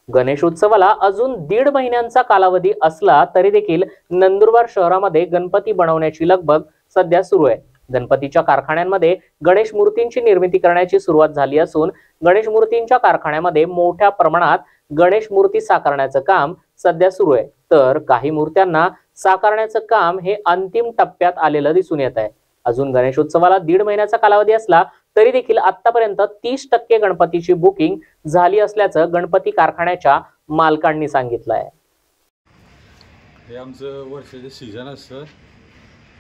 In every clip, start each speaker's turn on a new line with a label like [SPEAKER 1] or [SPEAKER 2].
[SPEAKER 1] गणेशोत्सवाला अजून 1.5 महिन्यांचा कालावधी असला तरी देखील नंदुरबार शहरामध्ये गणपती बनवण्याची लगबग सध्या सुरू आहे। गणपतीच्या कारखान्यांमध्ये गणेश मूर्तींची निर्मिती करण्याची सुरुवात झाली असून गणेश मूर्तींच्या कारखान्यामध्ये मोठ्या प्रमाणात गणेश मूर्ती साकारण्याचं काम सध्या सुरू आहे, तर काही मूर्त्यांना साकारण्याचं काम हे अंतिम टप्प्यात आलेलं दिसून येत आहे। अजून गणेशोत्सवाला 1.5 महिन्याचा कालावधी असला तरी देखील आतापर्यंत 30% गणपतीची बुकिंग झाली असल्याचं गणपती कारखान्याच्या मालकांनी सांगितलं आहे।
[SPEAKER 2] हे आमचं वर्षाचं सीझन असतं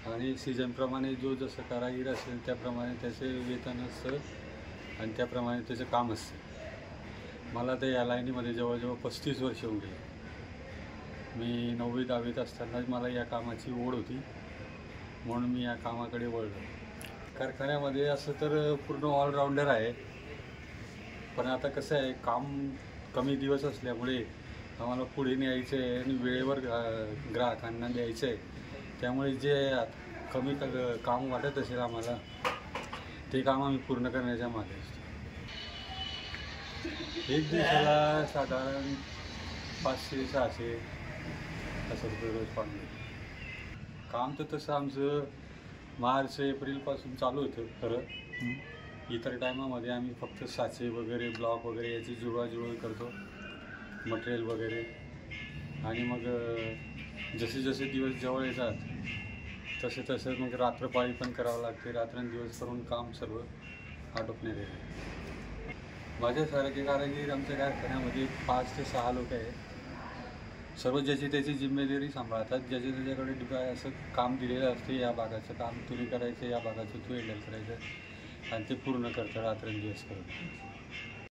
[SPEAKER 2] आणि सीझन प्रमाणे जो जसं कारागीर असेल त्याप्रमाणे त्याचे वेतन असतं आणि त्याप्रमाणे त्याचं काम असतं। मला तर या लाईनीमध्ये जवळजवळ 35 वर्ष होऊन गेली। मी 9वी 10वीत असतानाच मला या कामाची ओढ होती, म्हणून मी या कामाकडे वळलो। कारखान्यामध्ये असं तर पूर्ण ऑलराऊंडर आहे, पण आता कसं आहे, काम कमी दिवस असल्यामुळे आम्हाला पुढे न्यायचं आहे आणि वेळेवर ग्राहकांना द्यायचं आहे। त्यामुळे जे कमी काम वाटत असेल आम्हाला ते काम आम्ही पूर्ण करण्याच्या मागे असतो। एक दिवसाला साधारण 500-600 असं रुपये रोज पाणी। काम तर तसं आमचं मार्च एप्रिलपासून चालू होतं खरं। इतर टायमामध्ये आम्ही फक्त साचे वगैरे ब्लॉक वगैरे याची जुळवाजुळव करतो, मटेरियल वगैरे, आणि मग जसे जसे दिवस जवळ येतात तसे तसे मग रात्रपाळी पण करावं लागते। रात्रंदिवस करून काम सर्व आटोपण्यात येते। माझ्यासारखे कारागीर आमच्या कारखान्यामध्ये 5 ते 6 लोक आहेत। सर्व ज्याची त्याची जिम्मेदारी सांभाळतात। ज्याच्या त्याच्याकडे असं काम दिलेलं असते, या भागाचं काम तुम्ही करायचं, या भागाचं तू हँडल करायचं, आणि ते पूर्ण करतं रात्रंदिवस करून।